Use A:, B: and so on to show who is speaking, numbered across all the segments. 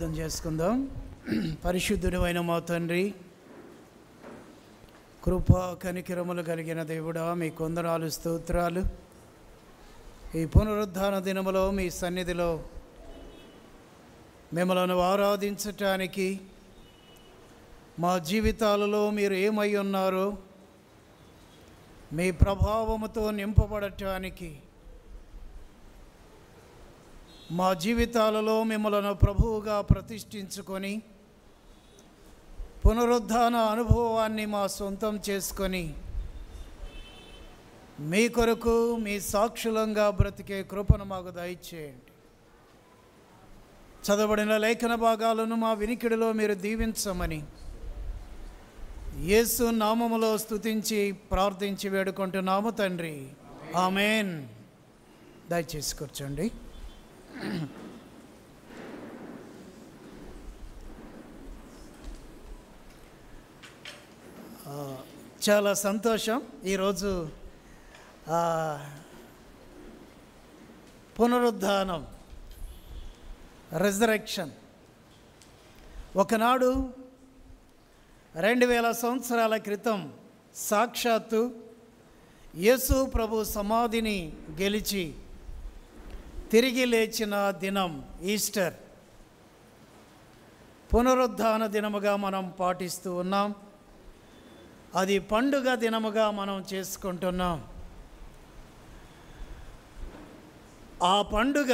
A: ప్రార్థన చేసుకుందాం. పరిశుద్ధుడైన మా తండ్రి, కృపా కనికరములు కలిగిన దేవుడా, మీ కొందనాలు స్తోత్రాలు. ఈ పునరుద్ధాన దినములో మీ సన్నిధిలో మిమ్మల్ని ఆరాధించటానికి, మా జీవితాలలో మీరు ఏమై ఉన్నారో మీ ప్రభావముతో నింపబడటానికి, మా జీవితాలలో మిమ్మల్ని ప్రభువుగా ప్రతిష్ఠించుకొని పునరుద్ధాన అనుభవాన్ని మా సొంతం చేసుకొని మీ కొరకు మీ సాక్షులంగా బ్రతికే కృపను మాకు దయచేయండి. చదవబడిన లేఖన భాగాలను మా వినికిడిలో మీరు దీవించమని యేసు నామములో స్తుతించి ప్రార్థించి వేడుకుంటున్నాము తండ్రి, ఆమేన్. దయచేసి కూర్చోండి. చాలా సంతోషం. ఈరోజు పునరుద్ధానం, రెజరెక్షన్. ఒకనాడు 2000 సంవత్సరాల క్రితం సాక్షాత్తు యేసు ప్రభు సమాధిని గెలిచి తిరిగి లేచిన దినం ఈస్టర్, పునరుద్ధాన దినముగా మనం పాటిస్తూ ఉన్నాం. అది పండుగ దినముగా మనం చేసుకుంటున్నాం. ఆ పండుగ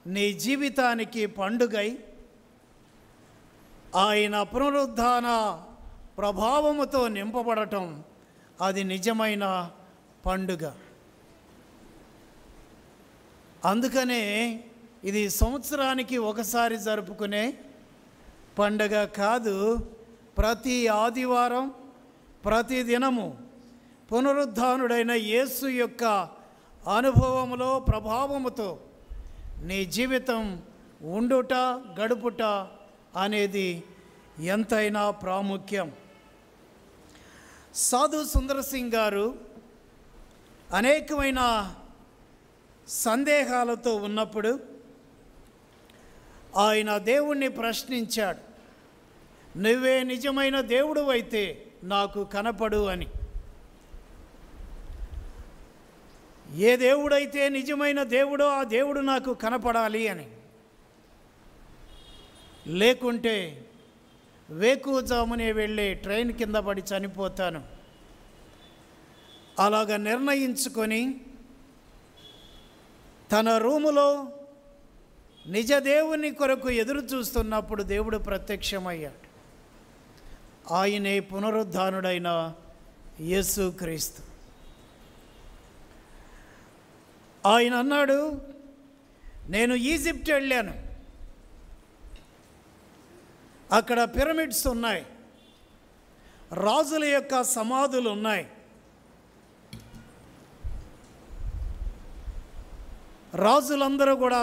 A: నీ జీవితానికి పండుగై ఆయన పునరుద్ధాన ప్రభావముతో నింపబడటం అది నిజమైన పండుగ. అందుకనే ఇది సంవత్సరానికి ఒకసారి జరుపుకునే పండుగ కాదు. ప్రతి ఆదివారం, ప్రతి దినము పునరుద్ధానుడైన యేసు యొక్క అనుభవములో ప్రభావముతో నీ జీవితం ఉండుట, గడుపుట అనేది ఎంతైనా ప్రాముఖ్యం. సాధు సుందర్ సింగ్ గారు అనేకమైన సందేహాలతో ఉన్నప్పుడు ఆయన దేవుణ్ణి ప్రశ్నించాడు, నువ్వే నిజమైన దేవుడు అయితే నాకు కనపడు అని. ఏ దేవుడైతే నిజమైన దేవుడో ఆ దేవుడు నాకు కనపడాలి అని, లేకుంటే వేకువజామునే వెళ్ళే ట్రైన్ కింద పడి చనిపోతాను. అలాగ నిర్ణయించుకొని తన రూములో నిజ దేవుని కొరకు ఎదురు చూస్తున్నప్పుడు దేవుడు ప్రత్యక్షమయ్యాడు. ఆయనే పునరుద్ధానుడైన యేసుక్రీస్తు. ఆయన అన్నాడు, నేను ఈజిప్ట్ వెళ్ళాను, అక్కడ పిరమిడ్స్ ఉన్నాయి, రాజుల యొక్క సమాధులు ఉన్నాయి. రాజులందరూ కూడా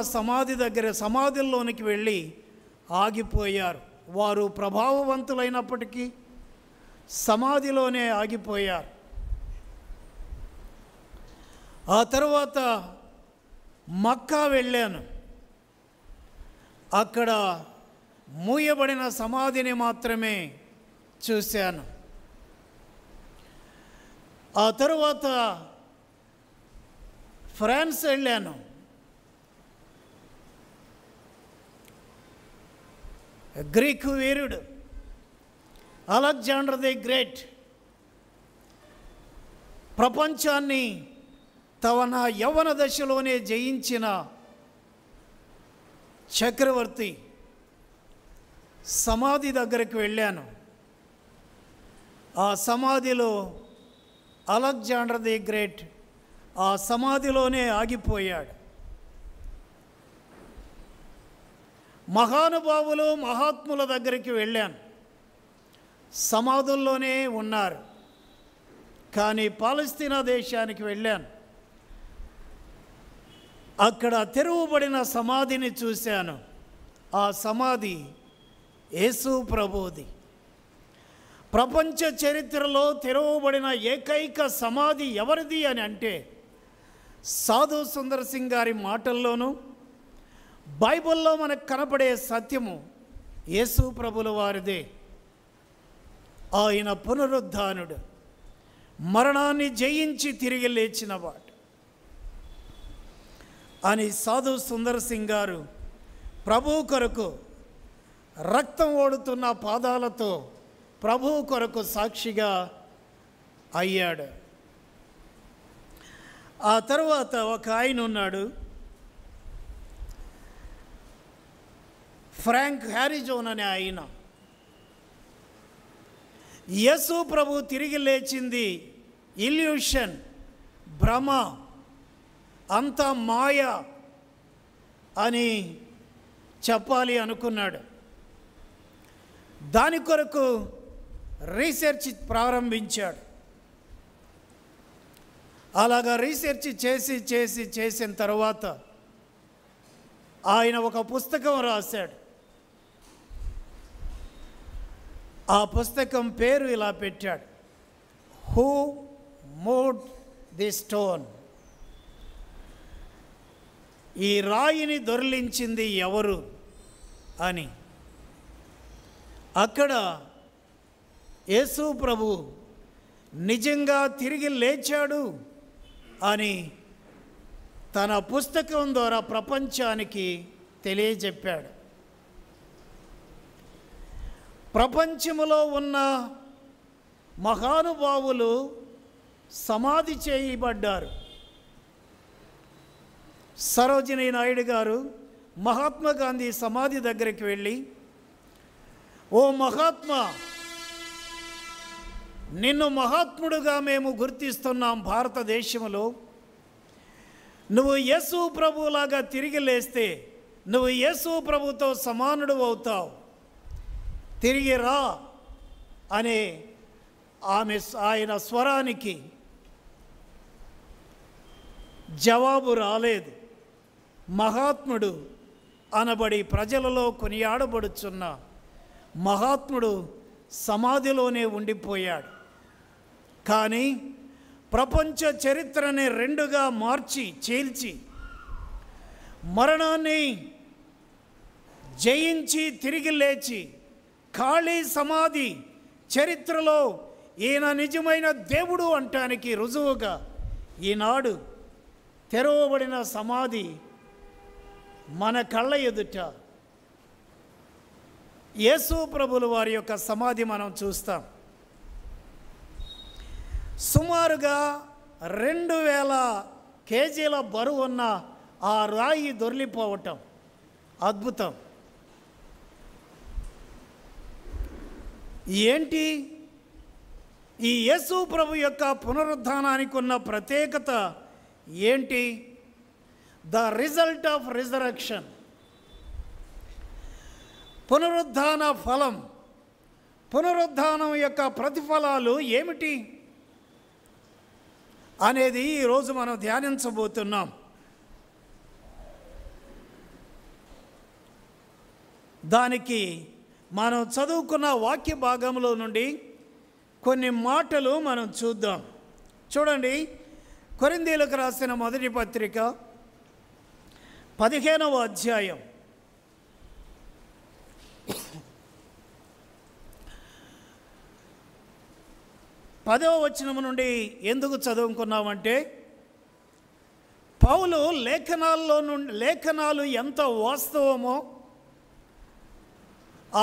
A: సమాధుల్లోనికి వెళ్ళి ఆగిపోయారు. వారు ప్రభావవంతులైనప్పటికీ సమాధిలోనే ఆగిపోయారు. ఆ తర్వాత మక్కా వెళ్ళాను, అక్కడ మూయబడిన సమాధిని మాత్రమే చూశాను. ఆ తరువాత ఫ్రాన్స్ వెళ్ళాను, Greek Veerudu Alexander the great ప్రపంచాన్ని తన యవ్వన దశలోనే జయించిన చక్రవర్తి సమాధి దగ్గరికి వెళ్ళాను. ఆ సమాధిలో అలెగ్జాండర్ ది గ్రేట్ ఆ సమాధిలోనే ఆగిపోయాడు. మహానుభావులు, మహాత్ముల దగ్గరికి వెళ్ళాను, సమాధుల్లోనే ఉన్నారు. కానీ పాలస్తీనా దేశానికి వెళ్ళాను, అక్కడ తెరువబడిన సమాధిని చూశాను. ఆ సమాధి యేసు ప్రభువుది. ప్రపంచ చరిత్రలో తెరవబడిన ఏకైక సమాధి ఎవరిది అని అంటే సాధు సుందర్ సింగ్ గారి మాటల్లోనూ బైబిల్లో మనకు కనపడే సత్యము యేసు ప్రభుల వారిదే. ఆయన పునరుద్ధానుడు, మరణాన్ని జయించి తిరిగి లేచినవాడు అని సాధు సుందర్ సింగ్ గారు ప్రభువు కొరకు రక్తం ఓడుతున్న పాదాలతో ప్రభువు కొరకు సాక్షిగా అయ్యాడు. ఆ తర్వాత ఒక ఆయన ఉన్నాడు, ఫ్రాంక్ హ్యారిజోన్ అనే ఆయన. యేసు ప్రభు తిరిగి లేచింది ఇల్యూషన్, భ్రమ, అంతా మాయ అని చెప్పాలి అనుకున్నాడు. దాని కొరకు రీసెర్చ్ ప్రారంభించాడు. అలాగా రీసెర్చ్ చేసిన తర్వాత ఆయన ఒక పుస్తకం రాశాడు. ఆ పుస్తకం పేరు ఇలా పెట్టాడు, హూ మూడ్ ది స్టోన్. ఈ రాయిని దొర్లించింది ఎవరు అని. అక్కడ యేసు ప్రభు నిజంగా తిరిగి లేచాడు అని తన పుస్తకం ద్వారా ప్రపంచానికి తెలియజెప్పాడు. ప్రపంచములో ఉన్న మహానుభావులు సమాధి చేయబడ్డారు. సరోజినీ నాయుడు గారు మహాత్మా గాంధీ సమాధి దగ్గరికి వెళ్ళి, ఓ మహాత్మా, నిన్ను మహాత్ముడుగా మేము గుర్తిస్తున్నాం భారతదేశంలో. నువ్వు యేసు ప్రభులాగా తిరిగి లేస్తే నువ్వు యేసు ప్రభుతో సమానుడు అవుతావు, తిరిగి రా అనే ఆయన స్వరానికి జవాబు రాలేదు. మహాత్ముడు అనబడి ప్రజలలో కొనియాడబడుచున్న మహాత్ముడు సమాధిలోనే ఉండిపోయాడు. కానీ ప్రపంచ చరిత్రని రెండుగా మార్చి చీల్చి మరణాన్ని జయించి తిరిగి లేచి ఖాళీ సమాధి చరిత్రలో ఈయన నిజమైన దేవుడు అంటానికి రుజువుగా ఈనాడు తెరవబడిన సమాధి మన కళ్ళ ఎదుట యేసు ప్రభుల వారి యొక్క సమాధి మనం చూస్తాం. సుమారుగా 2000 కేజీల బరువు ఉన్న ఆ రాయి దొర్లిపోవటం అద్భుతం. ఏంటి ఈ యేసు ప్రభు యొక్క పునరుద్ధానానికి ఉన్న ప్రత్యేకత ఏంటి? ద రిజల్ట్ ఆఫ్ రిజరక్షన్, పునరుద్ధాన ఫలం, పునరుద్ధానం యొక్క ప్రతిఫలాలు ఏమిటి అనేది ఈరోజు మనం ధ్యానించబోతున్నాం. దానికి మనం చదువుకున్న వాక్య భాగంలో నుండి కొన్ని మాటలు మనం చూద్దాం. చూడండి, కొరింథీయులకు రాసిన మొదటి పత్రిక 15వ అధ్యాయం 10వ వచనం నుండి ఎందుకు చదువుకున్నామంటే, పౌలు లేఖనాలు ఎంత వాస్తవమో,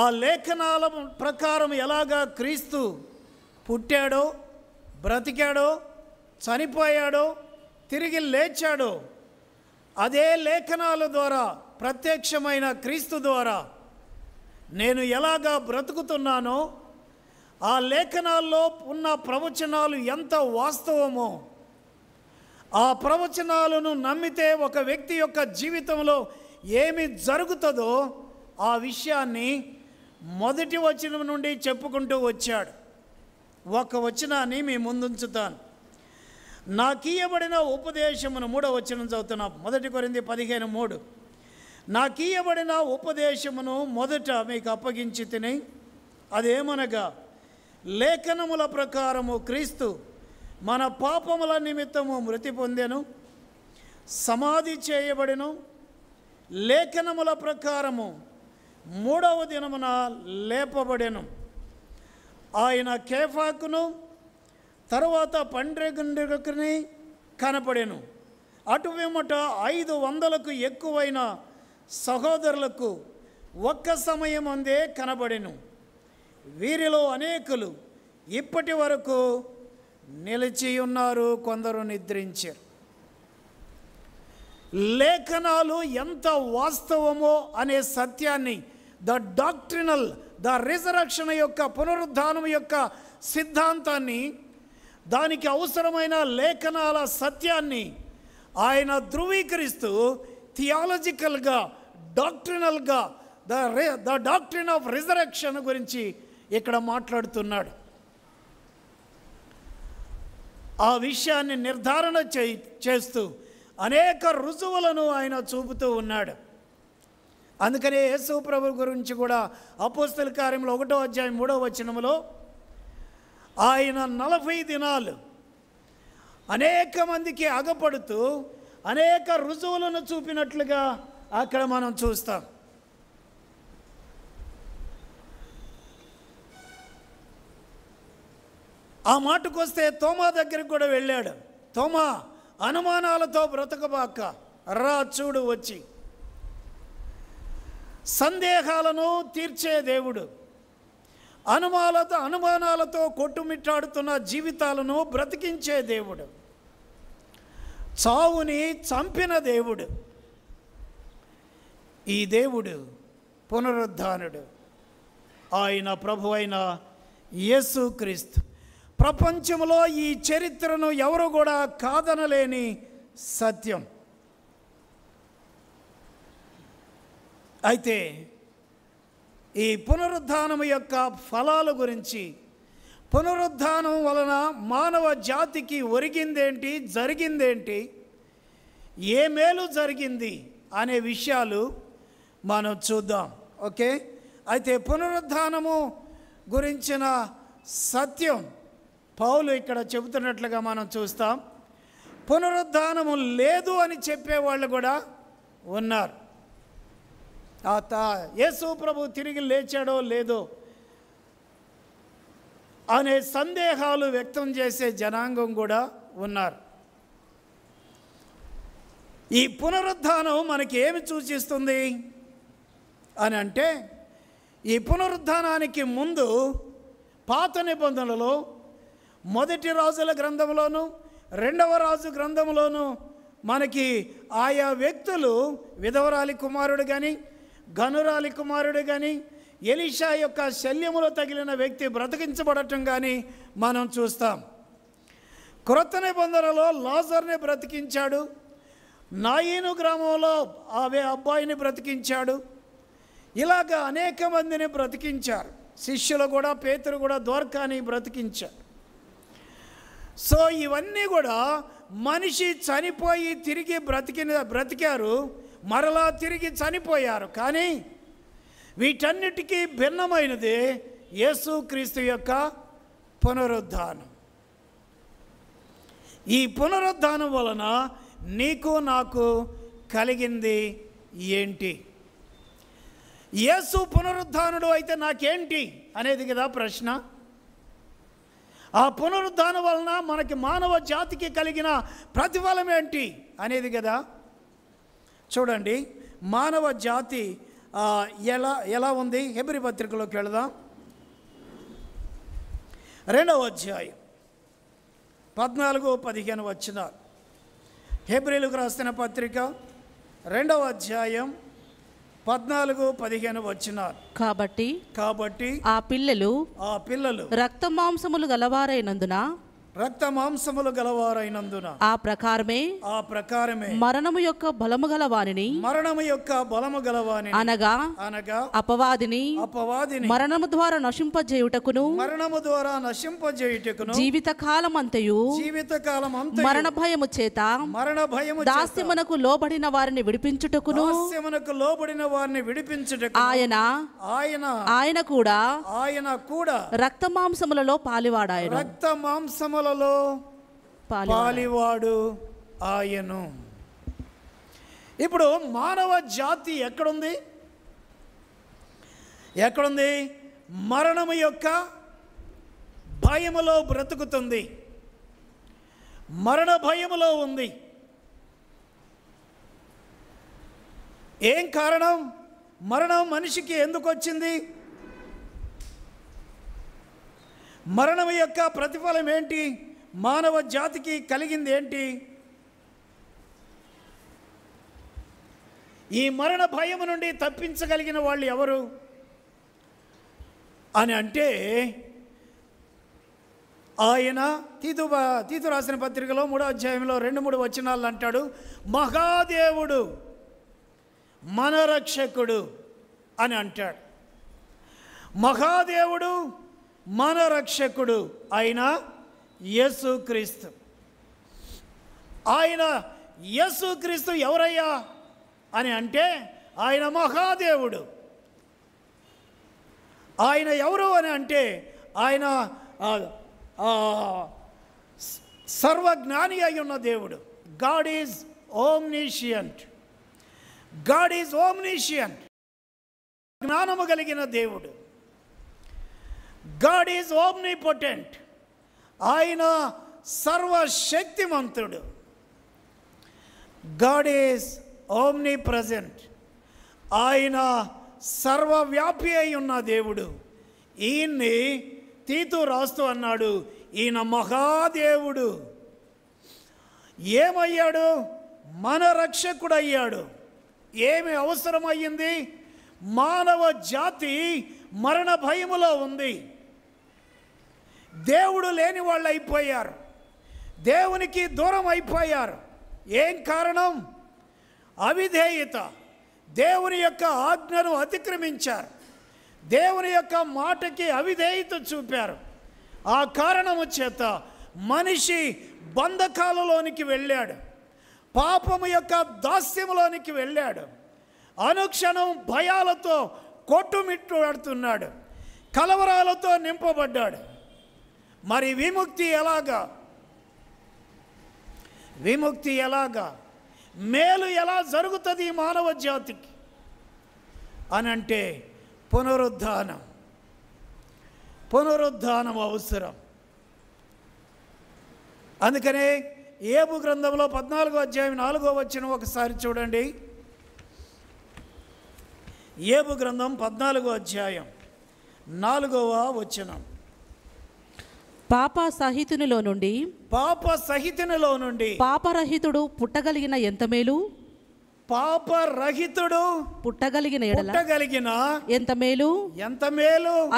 A: ఆ లేఖనాల ప్రకారం ఎలాగా క్రీస్తు పుట్టాడో, బ్రతికాడో, చనిపోయాడో, తిరిగి లేచాడో, అదే లేఖనాల ద్వారా ప్రత్యక్షమైన క్రీస్తు ద్వారా నేను ఎలాగా బ్రతుకుతున్నానో, ఆ లేఖనాల్లో ఉన్న ప్రవచనాలు ఎంత వాస్తవమో, ఆ ప్రవచనాలను నమ్మితే ఒక వ్యక్తి యొక్క జీవితంలో ఏమి జరుగుతుందో ఆ విషయాన్ని మొదటి వచనం నుండి చెప్పుకుంటూ వచ్చాడు. ఒక వచనాన్ని మీ ముందుంచుతాను. నాకీయబడిన ఉపదేశమును, 3వ వచనం చదువుతున్నాం, 1 కొరింథీ 15:3. నాకీయబడిన ఉపదేశమును మొదట మీకు అప్పగించి తిని, అదేమనగా లేఖనముల ప్రకారము క్రీస్తు మన పాపముల నిమిత్తము మృతి పొందెను, సమాధి చేయబడెను, లేఖనముల ప్రకారము 3వ దినమున లేపబడెను. ఆయన కేఫాకును తరువాత 12 కనపడెను. అటు వెంబట 500కు ఎక్కువైన సహోదరులకు ఒక్క సమయం అందే కనబడెను. వీరిలో అనేకులు ఇప్పటి వరకు నిలిచి ఉన్నారు, కొందరు నిద్రించారు. లేఖనాలు ఎంత వాస్తవమో అనే సత్యాన్ని, ద రిజరక్షన్ యొక్క పునరుద్ధానం యొక్క సిద్ధాంతాన్ని, దానికి అవసరమైన లేఖనాల సత్యాన్ని ఆయన ధృవీకరిస్తూ థియాలజికల్గా, డాక్ట్రినల్గా ద డాక్ట్రిన్ ఆఫ్ రిజరక్షన్ గురించి ఇక్కడ మాట్లాడుతున్నాడు. ఆ విషయాన్ని నిర్ధారణ చేస్తూ అనేక రుజువులను ఆయన చూపుతూ ఉన్నాడు. అందుకనే యేసు ప్రభు గురించి కూడా అపోస్తల కార్యములు 1వ అధ్యాయం 3వ వచనములో ఆయన 40 దినాలు అనేక మందికి అగపడుతూ అనేక రుజువులను చూపినట్లుగా అక్కడ మనం చూస్తాం. ఆ మాటకొస్తే తోమా దగ్గరికి కూడా వెళ్ళాడు. తోమా, అనుమానాలతో బ్రతకబాక, రా చూడు వచ్చి. సందేహాలను తీర్చే దేవుడు, అనుమానాలతో కొట్టుమిట్టాడుతున్న జీవితాలను బ్రతికించే దేవుడు, చావుని చంపిన దేవుడు. ఈ దేవుడు పునరుద్ధానుడు. ఆయన ప్రభు అయిన యేసుక్రీస్తు. ప్రపంచంలో ఈ చరిత్రను ఎవరు కూడా కాదనలేని సత్యం. అయితే ఈ పునరుద్ధానం యొక్క ఫలాల గురించి, పునరుద్ధానం వలన మానవ జాతికి ఒరిగిందేంటి, జరిగిందేంటి, ఏ మేలు జరిగింది అనే విషయాలు మనం చూద్దాం. ఓకే, అయితే పునరుద్ధానము గురించిన సత్యం పౌలు ఇక్కడ చెబుతున్నట్లుగా మనం చూస్తాం. పునరుద్ధానము లేదు అని చెప్పేవాళ్ళు కూడా ఉన్నారు. యేసు ప్రభు తిరిగి లేచాడో లేదో అనే సందేహాలు వ్యక్తం చేసే జనాంగం కూడా ఉన్నారు. ఈ పునరుద్ధానం మనకి ఏమి సూచిస్తుంది అని అంటే, ఈ పునరుద్ధానానికి ముందు పాత నిబంధనలో 1 రాజుల గ్రంథంలోను 2వ రాజు గ్రంథంలోను మనకి ఆయా వ్యక్తులు, విధవరాలి కుమారుడు కానీ, గనురాలి కుమారుడు కానీ, ఎలీషా యొక్క శల్యములో తగిలిన వ్యక్తి బ్రతికించబడటం కానీ మనం చూస్తాం. క్రొత్త నిబంధనలో లాజర్ని బ్రతికించాడు, నాయీను గ్రామంలో అబ్బాయిని బ్రతికించాడు. ఇలాగా అనేక మందిని బ్రతికించారు. శిష్యులు కూడా, పేతురు కూడా దోర్కాని బ్రతికించారు. సో ఇవన్నీ కూడా మనిషి చనిపోయి తిరిగి బ్రతికారు, మరలా తిరిగి చనిపోయారు. కానీ వీటన్నిటికీ భిన్నమైనది యేసుక్రీస్తు యొక్క పునరుద్ధానం. ఈ పునరుద్ధానం వలన నీకు నాకు కలిగింది ఏంటి? యేసు పునరుద్ధానుడు అయితే నాకేంటి అనేది కదా ప్రశ్న. ఆ పునరుద్ధానం వలన మనకి, మానవ జాతికి కలిగిన ప్రతిఫలం ఏంటి అనేది కదా. చూడండి, మానవ జాతి ఎలా ఉంది. హెబ్రీ పత్రికలోకి వెళదాం. 2వ అధ్యాయం 14-15 వచనాలు. హెబ్రీలకు రాసిన పత్రిక 2వ అధ్యాయం 14-15 వచనాలు. కాబట్టి
B: ఆ పిల్లలు
A: రక్త
B: మాంసములు గలవారైనందున
A: ఆ
B: ప్రకారమే మరణము యొక్క బలము గలవానిని అనగా అపవాదిని మరణము ద్వారా నశింపజేయుటకును జీవిత కాలమంతయు మరణ భయము చేత దాస్యమునకు లోబడిన వారిని విడిపించుటకును ఆయన కూడా రక్త మాంసములలో
A: పాలివాడు ఆయను. ఇప్పుడు మానవ జాతి ఎక్కడుంది? మరణము యొక్క భయములో బ్రతుకుతుంది, మరణ భయములో ఉంది. ఏం కారణం? మరణం మనిషికి ఎందుకు వచ్చింది? మరణం యొక్క ప్రతిఫలం ఏంటి? మానవ జాతికి కలిగింది ఏంటి? ఈ మరణ భయము నుండి తప్పించగలిగిన వాళ్ళు ఎవరు అని అంటే, ఆయన తీతు రాసిన పత్రికలో 3వ అధ్యాయంలో 2-3 వచనాలు అంటాడు, మహాదేవుడు మన రక్షకుడు అని అంటాడు. మహాదేవుడు మన రక్షకుడు అయిన యేసుక్రీస్తు. ఆయన యేసుక్రీస్తు ఎవరయ్యా అని అంటే, ఆయన మహాదేవుడు. ఆయన ఎవరు అని అంటే, ఆయన సర్వజ్ఞాని అయి ఉన్న దేవుడు. God is omniscient. God is omniscient, జ్ఞానము కలిగిన దేవుడు. గాడ్ ఈజ్ ఓమ్నిపోటెంట్, ఆయన సర్వశక్తిమంతుడు. గాడ్ ఈజ్ ఓమ్ని ప్రజెంట్, ఆయన సర్వవ్యాపి అయి ఉన్న దేవుడు. ఈయన్ని తీతు రాస్తూ అన్నాడు, ఈయన మహాదేవుడు. ఏమయ్యాడు? మన రక్షకుడు అయ్యాడు. ఏమి అవసరమయ్యింది? మానవ జాతి మరణ భయములో ఉంది. దేవుడు లేని వాళ్ళు అయిపోయారు, దేవునికి దూరం అయిపోయారు. ఏం కారణం? అవిధేయత. దేవుని యొక్క ఆజ్ఞను అతిక్రమించారు, దేవుని యొక్క మాటకి అవిధేయత చూపారు. ఆ కారణము చేత మనిషి బంధకాలలోనికి వెళ్ళాడు, పాపము యొక్క దాస్యములోనికి వెళ్ళాడు. అనుక్షణం భయాలతో కొట్టుమిట్టులాడుతున్నాడు, కలవరాలతో నింపబడ్డాడు. మరి విముక్తి ఎలాగా? విముక్తి ఎలాగా? మేలు ఎలా జరుగుతుంది ఈ మానవ జాతికి అని అంటే, పునరుద్ధానం అవసరం. అందుకనే ఏబు గ్రంథంలో 14వ అధ్యాయం 4వ వచనం ఒకసారి చూడండి. ఏబు గ్రంథం 14వ అధ్యాయం 4వ వచనం.
B: పాప సహితునిలో నుండి పాపరహితుడు పుట్టగలిగిన ఎంత మేలు.
A: పాపరహితుడు
B: పుట్టగలిగిన ఎంత మేలు.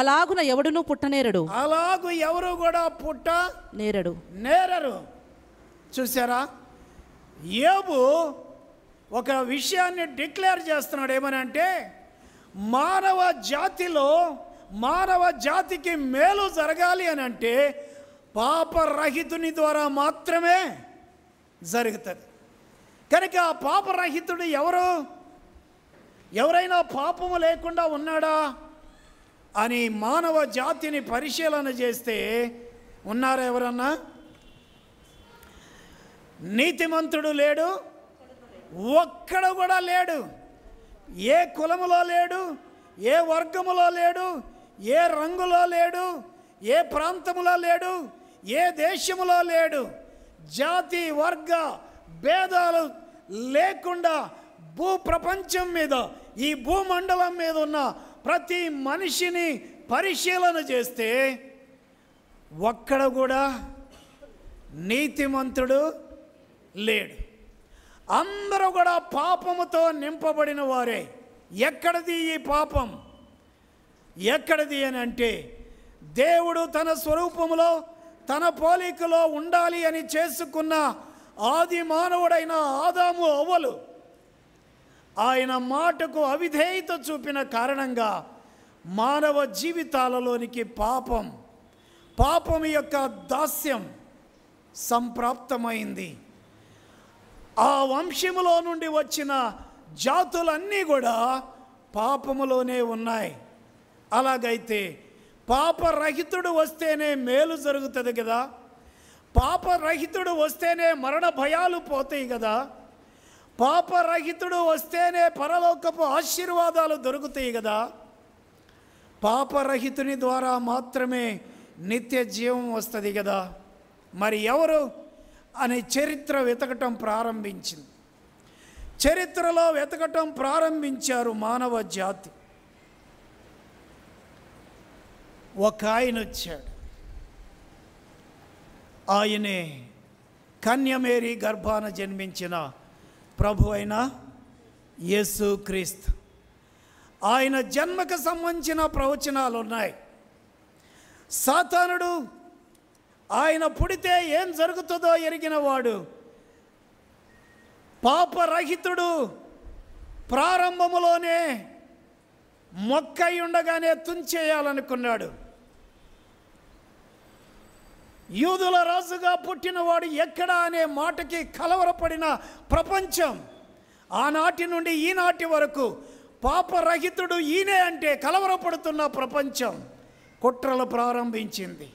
B: అలాగున ఎవడును పుట్టనేరడు.
A: అలాగు ఎవరు కూడా నేరరు. చూసారా? యోబు ఒక విషయాన్ని డిక్లేర్ చేస్తున్నాడు. ఏమనంటే, మానవ జాతికి మేలు జరగాలి అని అంటే పాపరహితుని ద్వారా మాత్రమే జరుగుతుంది. కనుక ఆ పాపరహితుడు ఎవరు? ఎవరైనా పాపము లేకుండా ఉన్నాడా అని మానవ జాతిని పరిశీలన చేస్తే ఉన్నారా ఎవరన్నా? నీతిమంతుడు లేడు, ఒక్కడు కూడా లేడు. ఏ కులములో లేడు, ఏ వర్గములో లేడు, ఏ రంగులో లేడు, ఏ ప్రాంతములో లేడు, ఏ దేశములో లేడు. జాతి వర్గ భేదాలు లేకుండా భూప్రపంచం మీద, ఈ భూమండలం మీద ఉన్న ప్రతి మనిషిని పరిశీలన చేస్తే ఒక్కడ కూడా నీతిమంతుడు లేడు. అందరూ కూడా పాపముతో నింపబడిన వారే. ఎక్కడిది ఈ పాపం? ఎక్కడిది అని అంటే, దేవుడు తన స్వరూపములో తన పోలికలో ఉండాలి అని చేసుకున్న ఆది మానవుడైన ఆదాము అవ్వలు ఆయన మాటకు అవిధేయత చూపిన కారణంగా మానవ జీవితాలలోనికి పాపం యొక్క దాస్యం సంప్రాప్తమైంది. ఆ వంశములో నుండి వచ్చిన జాతులన్నీ కూడా పాపములోనే ఉన్నాయి. అలాగైతే పాపరహితుడు వస్తేనే మేలు జరుగుతుంది కదా, పాపరహితుడు వస్తేనే మరణ భయాలు పోతాయి కదా, పాపరహితుడు వస్తేనే పరలోకపు ఆశీర్వాదాలు దొరుకుతాయి కదా. పాపరహితుని ద్వారా మాత్రమే నిత్య జీవం వస్తుంది కదా. మరి ఎవరు అని చరిత్ర వెతకటం ప్రారంభించింది. చరిత్రలో వెతకటం ప్రారంభించారు మానవ జాతి. ఒక ఆయన వచ్చాడు. ఆయనే కన్యమేరీ గర్భాన జన్మించిన ప్రభు అయిన యేసుక్రీస్తు. ఆయన జన్మకు సంబంధించిన ప్రవచనాలు ఉన్నాయి. సాతానుడు ఆయన పుడితే ఏం జరుగుతుందో ఎరిగిన వాడు, పాపరహితుడు ప్రారంభములోనే మొక్కై ఉండగానే తుంచేయాలనుకున్నాడు. యూదుల రాజుగా పుట్టినవాడు ఎక్కడా అనే మాటకి కలవరపడిన ప్రపంచం ఆనాటి నుండి ఈనాటి వరకు పాపరహితుడు ఈయనే అంటే కలవరపడుతున్న ప్రపంచం కుట్రలు ప్రారంభించింది.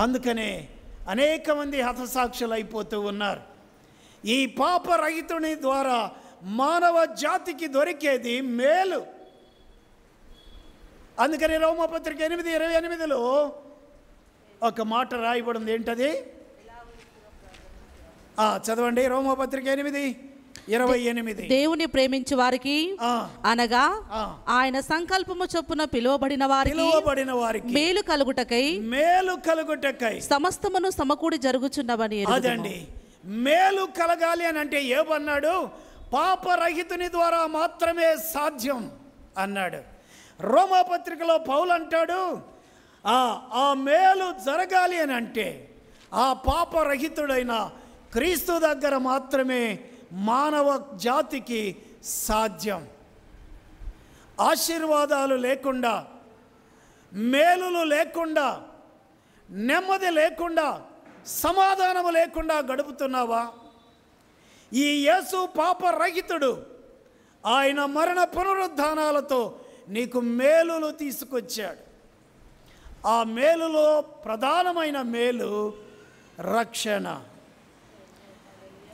A: అందుకనే అనేక మంది హతసాక్షులు అయిపోతూ ఉన్నారు. ఈ పాపరహితుని ద్వారా మానవ జాతికి దొరికేది మేలు. అందుకని రోమపత్రిక 8:28లో ఒక మాట రాయబడింది. ఏంటది? చదవండి. రోమపత్రిక 8:28.
B: దేవుని ప్రేమించు వారికి అనగా ఆయన సంకల్పము చొప్పున పిలువబడిన వారికి మేలు కలుగుటకై సమస్తమును సమకూడి జరుగుచున్నవని.
A: అదండి, మేలు కలగాలి అని అంటే ఏమన్నాడు? పాపరహితుని ద్వారా మాత్రమే సాధ్యం అన్నాడు. రోమపత్రికలో పౌలు అంటాడు, ఆ మేలు జరగాలి అని అంటే ఆ పాపరహితుడైన క్రీస్తు దగ్గర మాత్రమే మానవ జాతికి సాధ్యం. ఆశీర్వాదాలు లేకుండా, మేలులు లేకుండా, నెమ్మది లేకుండా, సమాధానము లేకుండా గడుపుతున్నావా? ఈ యేసు పాపరహితుడు ఆయన మరణ పునరుద్ధానాలతో నీకు మేలులు తీసుకొచ్చాడు. ఆ మేలులో ప్రధానమైన మేలు రక్షణ.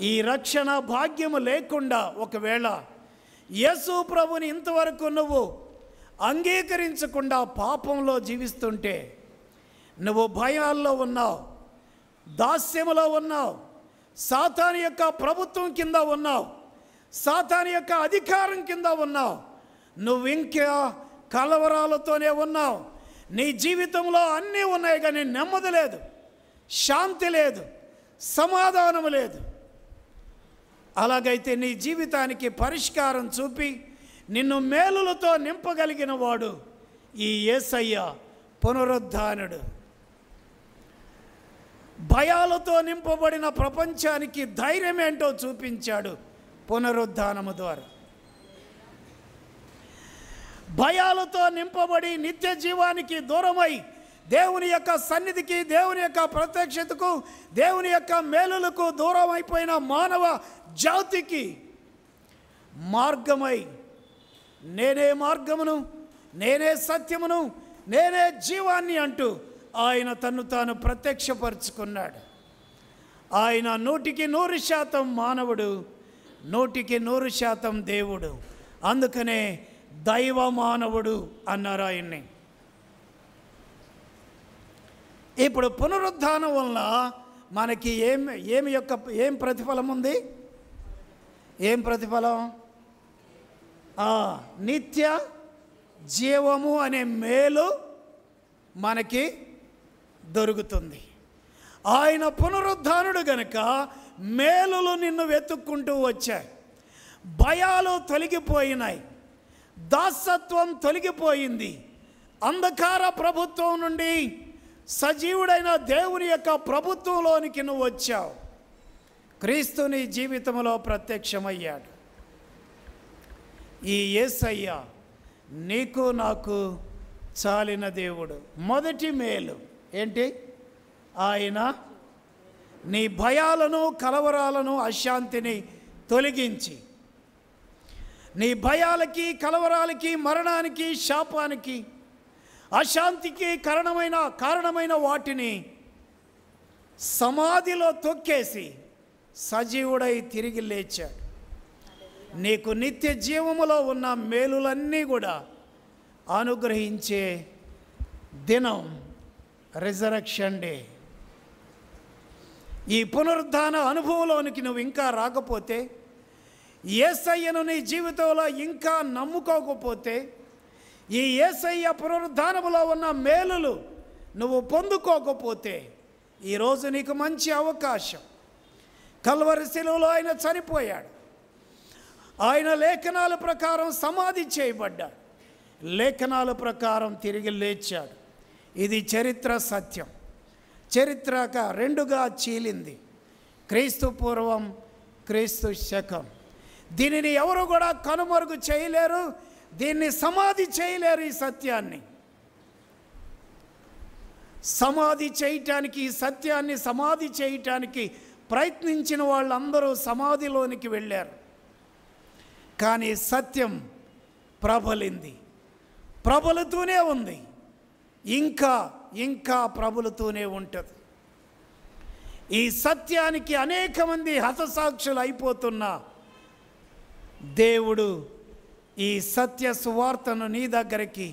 A: ఈ రక్షణ భాగ్యము లేకుండా ఒకవేళ యేసు ప్రభుని ఇంతవరకు నువ్వు అంగీకరించకుండా పాపంలో జీవిస్తుంటే నువ్వు భయాల్లో ఉన్నావు, దాస్యములో ఉన్నావు, సాతాను యొక్క ప్రభుత్వం కింద ఉన్నావు, సాతాను యొక్క అధికారం కింద ఉన్నావు. నువ్వు ఇంకా కలవరాలతోనే ఉన్నావు. నీ జీవితంలో అన్నీ ఉన్నాయి కానీ నెమ్మది లేదు, శాంతి లేదు, సమాధానము లేదు. అలాగైతే నీ జీవితానికి పరిష్కారం చూపి నిన్ను మేలులతో నింపగలిగిన వాడు ఈ యేసయ్య పునరుద్ధానుడు. భయాలతో నింపబడిన ప్రపంచానికి ధైర్యం ఏంటో చూపించాడు పునరుద్ధానము ద్వారా. భయాలతో నింపబడి నిత్య జీవానికి దూరమై దేవుని యొక్క సన్నిధికి, దేవుని యొక్క ప్రత్యక్షతకు, దేవుని యొక్క మేలులకు దూరం అయిపోయిన మానవ జాతికి మార్గమై నేనే మార్గమును, నేనే సత్యమును, నేనే జీవాన్ని అంటూ ఆయన తన్ను తాను ప్రత్యక్షపరుచుకున్నాడు. ఆయన 100% మానవుడు, 100% దేవుడు. అందుకనే దైవ మానవుడు అన్నారు ఆయన్ని. ఇప్పుడు పునరుద్ధానం వలన మనకి ఏం ప్రతిఫలం ఉంది? ఏం ప్రతిఫలం? నిత్య జీవము అనే మేలు మనకి దొరుకుతుంది. ఆయన పునరుద్ధానుడు గనుక మేలులు నిన్ను వెతుక్కుంటూ వచ్చాయి. భయాలు తొలగిపోయినాయి, దాసత్వం తొలగిపోయింది. అంధకార ప్రభుత్వం నుండి సజీవుడైన దేవుని యొక్క ప్రభుత్వంలోనికి నువ్వు వచ్చావు. క్రీస్తు నీ జీవితంలో ప్రత్యక్షమయ్యాడు. ఈ యేసయ్య నీకు నాకు చాలిన దేవుడు. మొదటి మేలు ఏంటి? ఆయన నీ భయాలను, కలవరాలను, అశాంతిని తొలగించి, నీ భయాలకి, కలవరాలకి, మరణానికి, శాపానికి, అశాంతికి కారణమైన వాటిని సమాధిలో తొక్కేసి సజీవుడై తిరిగి లేచాడు. నీకు నిత్య జీవములో ఉన్న మేలులన్నీ కూడా అనుగ్రహించే దినం రిజరక్షన్ డే. ఈ పునరుద్ధాన అనుభవంలోనికి నువ్వు ఇంకా రాకపోతే, యేసయ్యను నీ జీవితంలో ఇంకా నమ్ముకోకపోతే, ఈ యేసయ్య పునరుద్ధానములో ఉన్న మేలులు నువ్వు పొందుకోకపోతే, ఈరోజు నీకు మంచి అవకాశం. కల్వరి శిలువలో ఆయన చనిపోయాడు. ఆయన లేఖనాల ప్రకారం సమాధి చేయబడ్డాడు. లేఖనాల ప్రకారం తిరిగి లేచాడు. ఇది చరిత్ర సత్యం. చరిత్రక రెండుగా చీలింది, క్రీస్తు పూర్వం, క్రీస్తు శకం. దీనిని ఎవరు కూడా కనుమరుగు చేయలేరు, దీన్ని సమాధి చేయలేరు. ఈ సత్యాన్ని సమాధి చేయటానికి, ఈ సత్యాన్ని సమాధి చేయటానికి ప్రయత్నించిన వాళ్ళందరూ సమాధిలోనికి వెళ్ళారు. కానీ సత్యం ప్రబలింది, ప్రబలుతూనే ఉంది, ఇంకా ఇంకా ప్రబలుతూనే ఉంటుంది. ఈ సత్యానికి అనేక మంది హతసాక్షులు అయిపోతున్నా దేవుడు ఈ సత్య సువార్తను నీ దగ్గరికి,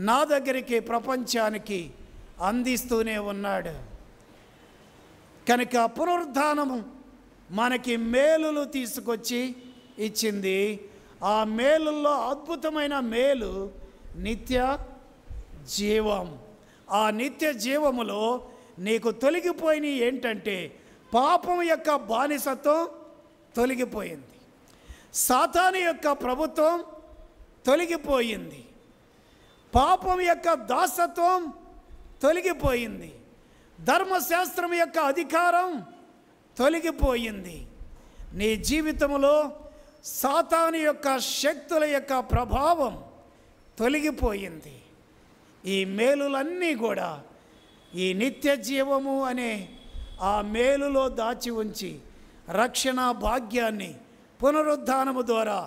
A: నా దగ్గరికి, ప్రపంచానికి అందిస్తూనే ఉన్నాడు. కనుక పునరుద్ధానము మనకి మేలులు తీసుకొచ్చి ఇచ్చింది. ఆ మేలుల్లో అద్భుతమైన మేలు నిత్య జీవం. ఆ నిత్య జీవములో నీకు తొలగిపోయినవి ఏంటంటే, పాపం యొక్క బానిసత్వం తొలగిపోయింది, సాతాను యొక్క ప్రభుత్వం తొలగిపోయింది, పాపం యొక్క దాసత్వం తొలగిపోయింది, ధర్మశాస్త్రం యొక్క అధికారం తొలగిపోయింది. నీ జీవితంలో సాతాను యొక్క శక్తుల యొక్క ప్రభావం తొలగిపోయింది. ఈ మేలులన్నీ కూడా ఈ నిత్య జీవము అనే ఆ మేలులో దాచి ఉంచి రక్షణ భాగ్యాన్ని పునరుద్ధానము ద్వారా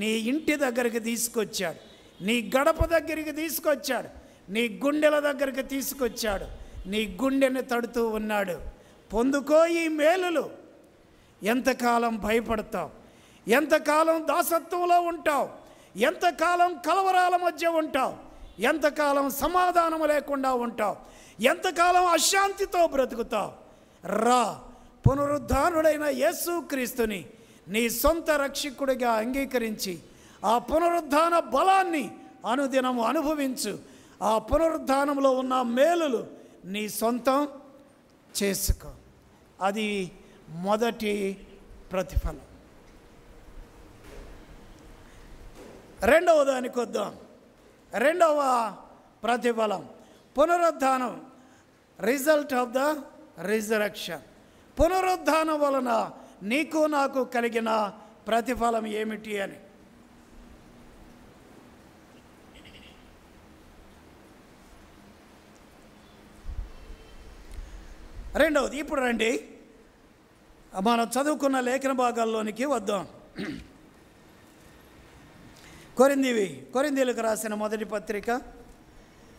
A: నీ ఇంటి దగ్గరికి తీసుకొచ్చాడు, నీ గడప దగ్గరికి తీసుకొచ్చాడు, నీ గుండెల దగ్గరికి తీసుకొచ్చాడు, నీ గుండెని తడుతూ ఉన్నాడు. పొందుకో ఈ మేలులు. ఎంతకాలం భయపడతావు, ఎంతకాలం దాసత్వంలో ఉంటావు, ఎంతకాలం కలవరాల మధ్య ఉంటావు, ఎంతకాలం సమాధానం లేకుండా ఉంటావు, ఎంతకాలం అశాంతితో బ్రతుకుతావు. రా, పునరుద్ధానుడైన యేసుక్రీస్తుని నీ సొంత రక్షకుడిగా అంగీకరించి ఆ పునరుద్ధాన బలాన్ని అనుదినము అనుభవించు. ఆ పునరుద్ధానంలో ఉన్న మేలులు నీ సొంతం చేసుకో. అది మొదటి ప్రతిఫలం. రెండవ దానికి వద్దాం. రెండవ ప్రతిఫలం పునరుద్ధానం, రిజల్ట్ ఆఫ్ ద రిజరక్షన్. పునరుద్ధానం వలన నీకు నాకు కలిగిన ప్రతిఫలం ఏమిటి అని. రెండవది, ఇప్పుడు రండి మనం చదువుకున్న లేఖన భాగాల్లోనికి వద్దాం. కొరింథీయులకు రాసిన మొదటి పత్రిక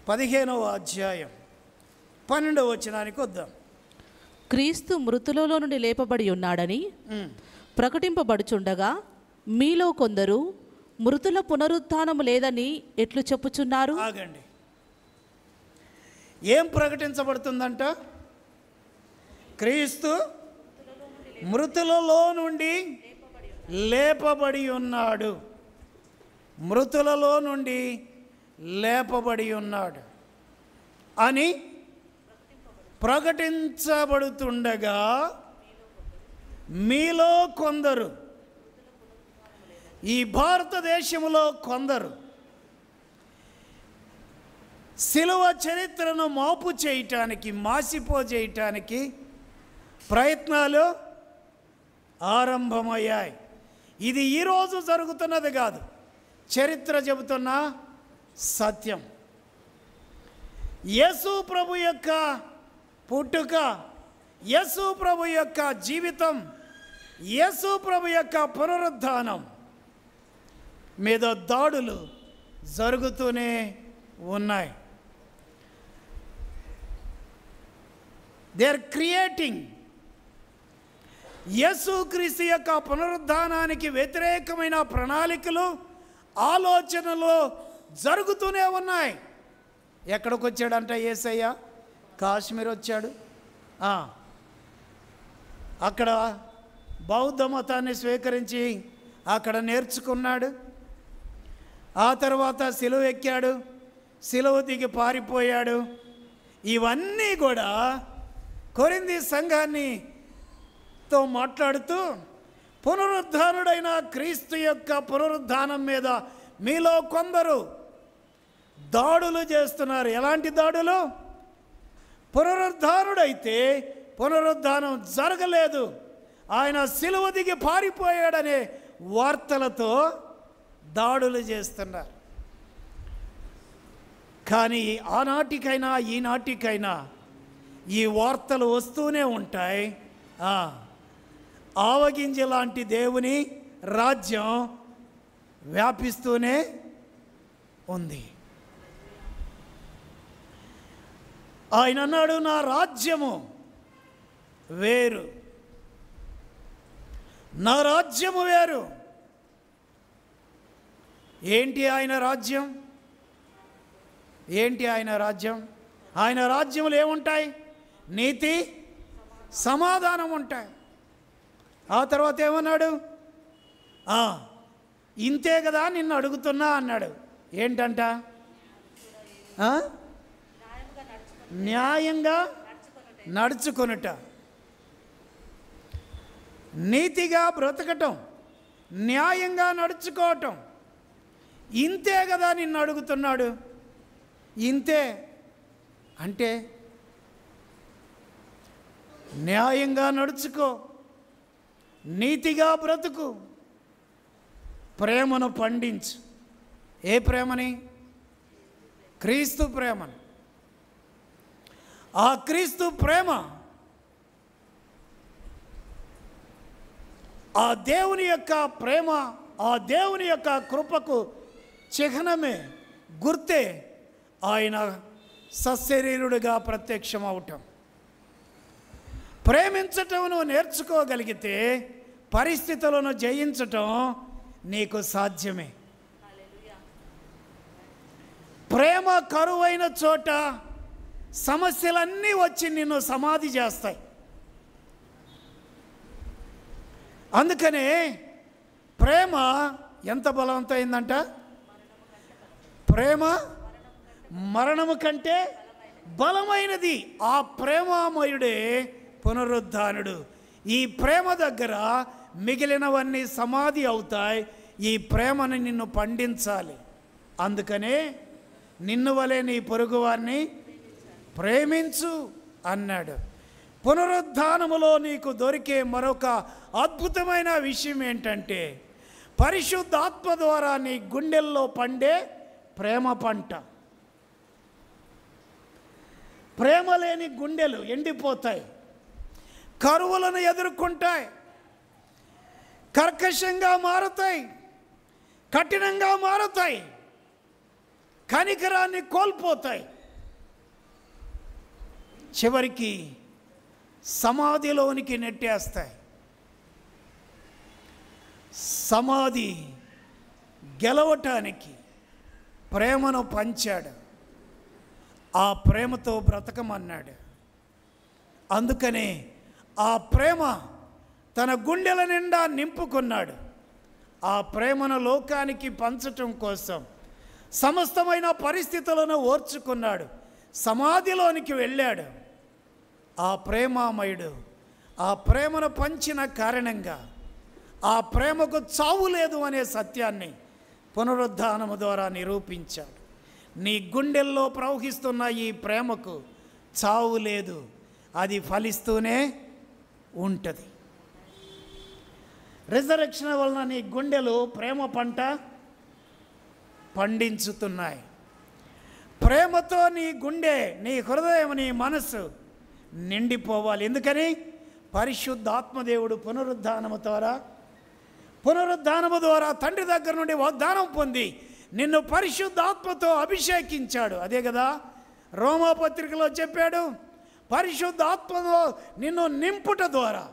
A: 15వ అధ్యాయం 12వ వచనానికి వద్దాం.
B: క్రీస్తు మృతులలో నుండి లేపబడి ఉన్నాడని ప్రకటింపబడుచుండగా మీలో కొందరు మృతుల పునరుత్థానము లేదని ఎట్లు చెప్పుచున్నారు?
A: ఆగండి. ఏం ప్రకటించబడుతుందంట? క్రీస్తు మృతులలో నుండి లేపబడి ఉన్నాడు. మృతులలో నుండి లేపబడి ఉన్నాడు అని ప్రకటించబడుతుండగా మీలో కొందరు, ఈ భారతదేశంలో కొందరు శిలువ చరిత్రను మాపు చేయటానికి, మాసిపోజేయటానికి ప్రయత్నాలు ఆరంభమయ్యాయి. ఇది ఈరోజు జరుగుతున్నది కాదు, చరిత్ర చెబుతున్న సత్యం. యేసు ప్రభు యొక్క పుట్టుక, యేసు ప్రభు యొక్క జీవితం, యేసు ప్రభు యొక్క పునరుద్ధానం మీద దాడులు జరుగుతూనే ఉన్నాయి. దే ఆర్ క్రియేటింగ్ యేసుక్రీస్తు యొక్క పునరుద్ధానానికి వ్యతిరేకమైన ప్రణాళికలు, ఆలోచనలు జరుగుతూనే ఉన్నాయి. ఎక్కడికి వచ్చాడంట యేసయ్య? కాశ్మీర్ వచ్చాడు. అక్కడ బౌద్ధ మతాన్ని స్వీకరించి అక్కడ నేర్చుకున్నాడు. ఆ తర్వాత సిలువ ఎక్కాడు, సిలువ దిగి పారిపోయాడు. ఇవన్నీ కూడా కొరింథీ సంఘాన్నితో మాట్లాడుతూ పునరుద్ధానుడైన క్రీస్తు యొక్క పునరుద్ధానం మీద మీలో కొందరు దాడులు చేస్తున్నారు. ఎలాంటి దాడులు? పునరుద్ధానుడైతే పునరుద్ధానం జరగలేదు, ఆయన సిలువ దిగి పారిపోయాడనే వార్తలతో దాడులు చేస్తున్నారు. కానీ ఆనాటికైనా ఈనాటికైనా ఈ వార్తలు వస్తూనే ఉంటాయి. ఆవగింజ లాంటి దేవుని రాజ్యం వ్యాపిస్తూనే ఉంది. ఆయన అన్నాడు, నా రాజ్యము వేరు, నా రాజ్యము వేరు. ఏంటి ఆయన రాజ్యం? ఏంటి ఆయన రాజ్యం? ఆయన రాజ్యములు ఏముంటాయి? నీతి, సమాధానం ఉంటాయి. ఆ తర్వాత ఏమన్నాడు? ఇంతే కదా నిన్ను అడుగుతున్నా అన్నాడు. ఏంటంట? న్యాయంగా నడుచుకొనుట, నీతిగా బ్రతకటం, న్యాయంగా నడుచుకోవటం. ఇంతే కదా నిన్ను అడుగుతున్నాడు. ఇంతే అంటే న్యాయంగా నడుచుకో, నీతిగా బ్రతుకు, ప్రేమను పండించు. ఏ ప్రేమని? క్రీస్తు ప్రేమను. ఆ క్రీస్తు ప్రేమ, ఆ దేవుని యొక్క ప్రేమ, ఆ దేవుని యొక్క కృపకు చిహ్నమే, గుర్తే ఆయన సశరీరుడిగా ప్రత్యక్షమవటం. ప్రేమించటం నేర్చుకోగలిగితే పరిస్థితులను జయించటం నీకు సాధ్యమే. ప్రేమ కరువైన చోట సమస్యలన్నీ వచ్చి నిన్ను సమాధి చేస్తాయి. అందుకనే ప్రేమ ఎంత బలవంతమైందంట? ప్రేమ మరణము కంటే బలమైనది. ఆ ప్రేమామయుడే పునరుద్ధానుడు. ఈ ప్రేమ దగ్గర మిగిలినవన్నీ సమాధి అవుతాయి. ఈ ప్రేమను నిన్ను పండించాలి. అందుకనే నిన్ను వలె నీ పొరుగువారిని ప్రేమించు అన్నాడు. పునరుద్ధానములో నీకు దొరికే మరొక అద్భుతమైన విషయం ఏంటంటే, పరిశుద్ధాత్మ ద్వారా నీ గుండెల్లో పండే ప్రేమ పంట. ప్రేమ లేని గుండెలు ఎండిపోతాయి, కరువులను ఎదుర్కొంటాయి, కర్కశంగా మారుతాయి, కఠినంగా మారుతాయి, కనికరాన్ని కోల్పోతాయి, చివరికి సమాధిలోనికి నెట్టేస్తాయి. సమాధి గెలవటానికి ప్రేమను పంచాడు, ఆ ప్రేమతో బ్రతకమన్నాడు. అందుకనే ఆ ప్రేమ తన గుండెల నిండా నింపుకున్నాడు. ఆ ప్రేమను లోకానికి పంచటం కోసం సమస్తమైన పరిస్థితులను ఓర్చుకున్నాడు, సమాధిలోనికి వెళ్ళాడు. ఆ ప్రేమామయుడు ఆ ప్రేమను పంచిన కారణంగా ఆ ప్రేమకు చావు లేదు అనే సత్యాన్ని పునరుద్ధానము ద్వారా నిరూపించాడు. నీ గుండెల్లో ప్రవహిస్తున్న ఈ ప్రేమకు చావు లేదు, అది ఫలిస్తూనే ఉంటుంది. రిజరెక్షన్ వలన నీ గుండెలు ప్రేమ పంట పండించుతున్నాయి. ప్రేమతో నీ గుండె, నీ హృదయం, నీ మనస్సు నిండిపోవాలి. ఎందుకని? పరిశుద్ధాత్మదేవుడు పునరుద్ధానము ద్వారా తండ్రి దగ్గర నుండి వాగ్దానం పొంది నిన్ను పరిశుద్ధాత్మతో అభిషేకించాడు. అదే కదా రోమాపత్రికలో చెప్పాడు. పరిశుద్ధాత్మతో నిన్ను నింపుట ద్వారా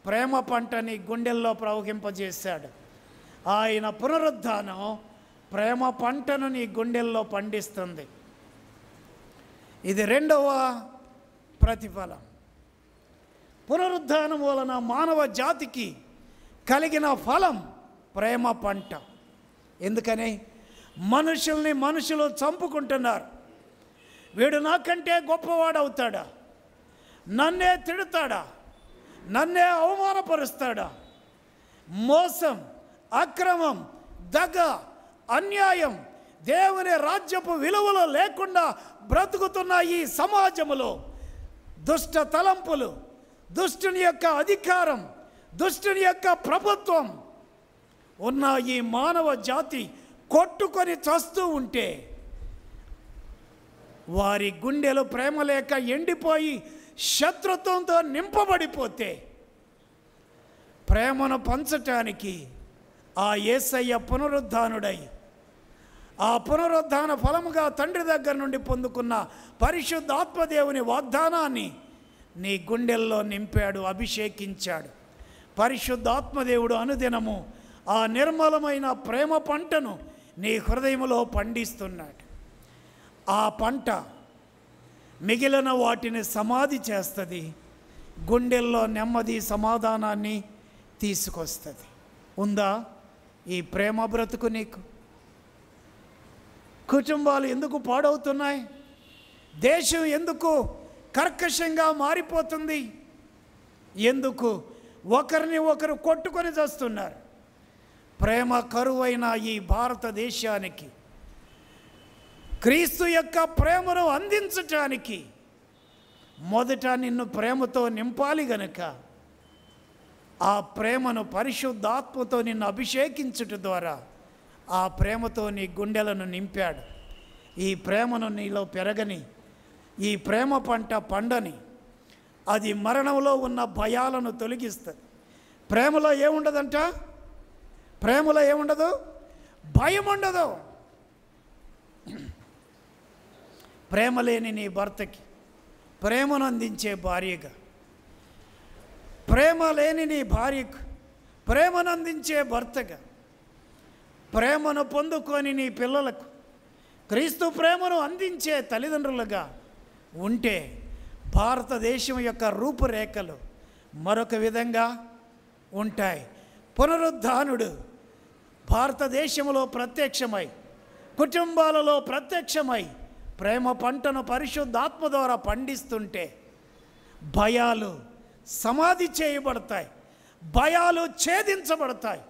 A: ప్రేమ పంటని గుండెల్లో ప్రవహింపజేశాడు. ఆయన పునరుద్ధానం ప్రేమ పంటను నీ గుండెల్లో పండిస్తుంది. ఇది రెండవ ప్రతిఫలం. పునరుద్ధానం వలన మానవ జాతికి కలిగిన ఫలం ప్రేమ పంట. ఎందుకని? మనుషుల్ని మనుషులు చంపుకుంటున్నారు. వీడు నాకంటే గొప్పవాడవుతాడా? నన్నే తిడతాడా? నన్నే అవమానపరుస్తాడా? మోసం, అక్రమం, దగ, అన్యాయం, దేవుని రాజ్యపు విలువలు లేకుండా బ్రతుకుతున్న ఈ సమాజంలో దుష్ట తలంపులు, దుష్టుని యొక్క అధికారం, దుష్టుని యొక్క ప్రభుత్వం ఉన్న ఈ మానవ జాతి కొట్టుకొని చస్తూ ఉంటే, వారి గుండెలు ప్రేమ లేక ఎండిపోయి శత్రుత్వంతో నింపబడిపోతే, ప్రేమను పంచటానికి ఆ యేసయ్య పునరుద్ధానుడై ఆ పునరుద్ధాన ఫలముగా తండ్రి దగ్గర నుండి పొందుకున్న పరిశుద్ధాత్మదేవుని వాగ్దానాన్ని నీ గుండెల్లో నింపాడు, అభిషేకించాడు. పరిశుద్ధాత్మదేవుడు అనుదినము ఆ నిర్మలమైన ప్రేమ పంటను నీ హృదయంలో పండిస్తున్నాడు. ఆ పంట మిగిలిన వాటిని సమాధి చేస్తుంది, గుండెల్లో నెమ్మది సమాధానాన్ని తీసుకొస్తుంది. ఉందా ఈ ప్రేమ బ్రతుకు నీకు? కుటుంబాలు ఎందుకు పాడవుతున్నాయి? దేశం ఎందుకు కర్కశంగా మారిపోతుంది? ఎందుకు ఒకరిని ఒకరు కొట్టుకొని చేస్తున్నారు? ప్రేమ కరువైన ఈ భారతదేశానికి క్రీస్తు యొక్క ప్రేమను అందించటానికి మొదట నిన్ను ప్రేమతో నింపాలి గనుక ఆ ప్రేమను పరిశుద్ధాత్మతో నిన్ను అభిషేకించుట ద్వారా ఆ ప్రేమతో నీ గుండెలను నింపాడు. ఈ ప్రేమను నీలో పెరగని, ఈ ప్రేమ పంట పండని, అది మరణంలో ఉన్న భయాలను తొలగిస్తుంది. ప్రేమలో ఏముండదంట? ప్రేమలో ఏముండదు? భయం ఉండదు. ప్రేమ లేని నీ భర్తకి ప్రేమను అందించే భార్యగా, ప్రేమ లేని నీ భార్యకు ప్రేమను అందించే భర్తగా, ప్రేమను పొందుకొని నీ పిల్లలకు క్రీస్తు ప్రేమను అందించే తల్లిదండ్రులుగా ఉంటే భారతదేశం యొక్క రూపురేఖలు మరొక విధంగా ఉంటాయి. పునరుద్ధానుడు భారతదేశంలో ప్రత్యక్షమై, కుటుంబాలలో ప్రత్యక్షమై ప్రేమ పంటను పరిశుద్ధాత్మ ద్వారా పండిస్తుంటే భయాలు సమాధి చేయబడతాయి, భయాలు ఛేదించబడతాయి,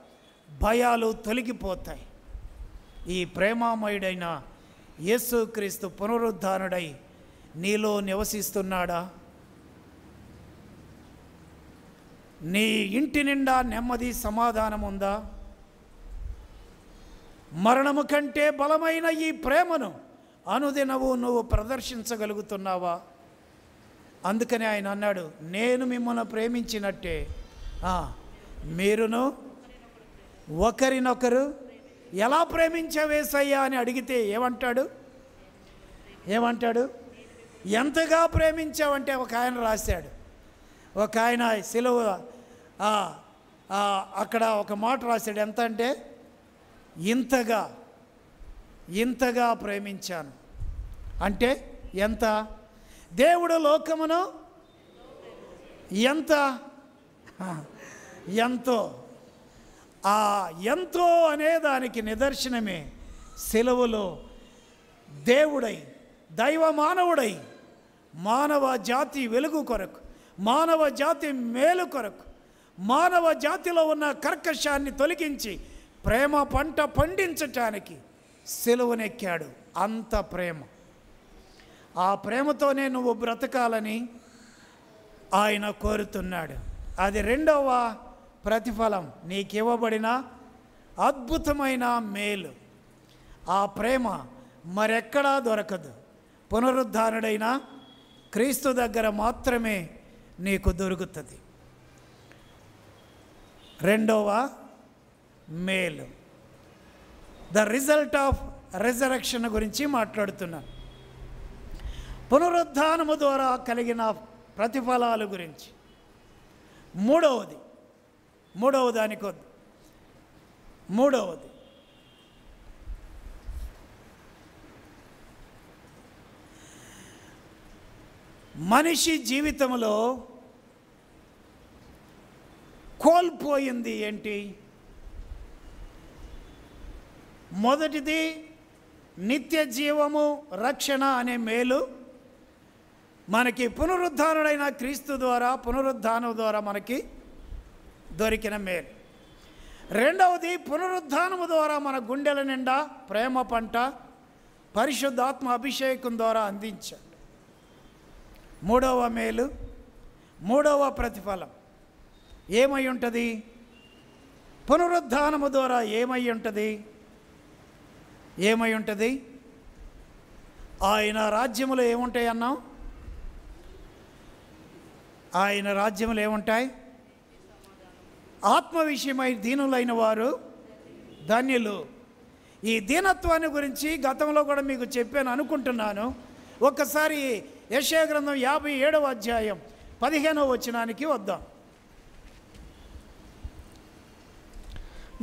A: భయాలు తొలగిపోతాయి. ఈ ప్రేమామయుడైన యేసుక్రీస్తు పునరుద్ధానుడై నీలో నివసిస్తున్నాడా? నీ ఇంటి నిండా నెమ్మది సమాధానం ఉందా? మరణము కంటే బలమైన ఈ ప్రేమను అనుదినము నువ్వు ప్రదర్శించగలుగుతున్నావా? అందుకని ఆయన అన్నాడు, నేను మిమ్మల్ని ప్రేమించినట్టే మీరును ఒకరినొకరు ఎలా ప్రేమించవేసయ్యా అని అడిగితే ఏమంటాడు? ఎంతగా ప్రేమించావంటే ఒక ఆయన రాశాడు. ఒక ఆయన సిలువ అక్కడ ఒక మాట రాశాడు. ఎంత అంటే ఇంతగా ప్రేమించాను అంటే ఎంత? దేవుడు లోకమును ఎంతో ఎంతో అనేదానికి నిదర్శనమే సిలువలో దేవుడై, దైవ మానవుడై, మానవ జాతి వెలుగు కొరకు, మానవ జాతి మేలు కొరకు, మానవ జాతిలో ఉన్న కర్కశాన్ని తొలగించి ప్రేమ పంట పండించటానికి సిలువనెక్కాడు. అంత ప్రేమ. ఆ ప్రేమతోనే నువ్వు బ్రతకాలని ఆయన కోరుతున్నాడు. అది రెండవ ప్రతిఫలం, నీకివ్వబడిన అద్భుతమైన మేలు. ఆ ప్రేమ మరెక్కడా దొరకదు. పునరుద్ధానుడైన క్రీస్తు దగ్గర మాత్రమే నీకు దొరుకుతుంది. రెండవ మేలు, ద రిజల్ట్ ఆఫ్ రెజరెక్షన్ గురించి మాట్లాడుతున్నాను. పునరుద్ధానము ద్వారా కలిగిన ప్రతిఫలాల గురించి. మూడవది మూడవ దానికి వద్దు. మూడవది మనిషి జీవితంలో కోల్పోయింది ఏంటి? మొదటిది నిత్య జీవము, రక్షణ అనే మేలు మనకి పునరుద్ధానుడైన క్రీస్తు ద్వారా, పునరుద్ధానం ద్వారా మనకి దొరికిన మేలు. రెండవది పునరుద్ధానము ద్వారా మన గుండెల నిండా ప్రేమ పంట పరిశుద్ధాత్మ అభిషేకం ద్వారా అందించాడు. మూడవ మేలు, మూడవ ప్రతిఫలం ఏమై ఉంటుంది? పునరుద్ధానము ద్వారా ఏమై ఉంటుంది? ఏమై ఉంటుంది? ఆయన రాజ్యములు ఏముంటాయి అన్నాం? ఆయన రాజ్యములు ఏముంటాయి? ఆత్మ విషయమై దీనులైన వారు ధన్యులు. ఈ దీనత్వాన్ని గురించి గతంలో కూడా మీకు చెప్పాను అనుకుంటున్నాను. ఒక్కసారి యెషయా గ్రంథం 57వ అధ్యాయం 15వ వచనానికి వద్దాం.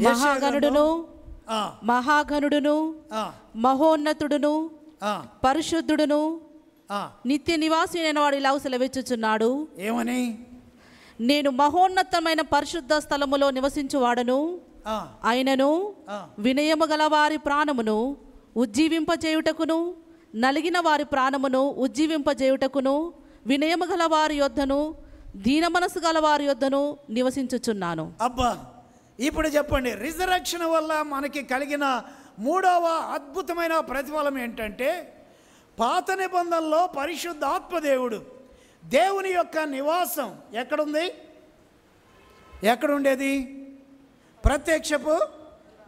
B: మహాగణుడును మహాగణుడును మహోన్నతుడును పరిశుద్ధుడును నిత్య నివాసి అయిన వాడు ఇలా సెలవిచ్చుచున్నాడు.
A: ఏమని?
B: నేను మహోన్నతమైన పరిశుద్ధ స్థలములో నివసించువాడను, ఆయనను వినయము గల వారి ప్రాణమును ఉజ్జీవింపజేయుటకును, నలిగిన వారి ప్రాణమును ఉజ్జీవింపజేయుటకును, వినయము గల వారి యొద్దను దీన మనసు గల వారి యొద్దను నివసించుచున్నాను.
A: అబ్బా, ఇప్పుడు చెప్పండి, రిజరక్షన్ వల్ల మనకి కలిగిన మూడవ అద్భుతమైన ప్రతిఫలం ఏంటంటే, పాత నిబంధనలో పరిశుద్ధాత్మదేవుడు దేవుని యొక్క నివాసం ఎక్కడుంది? ఎక్కడుండేది? ప్రత్యక్షపు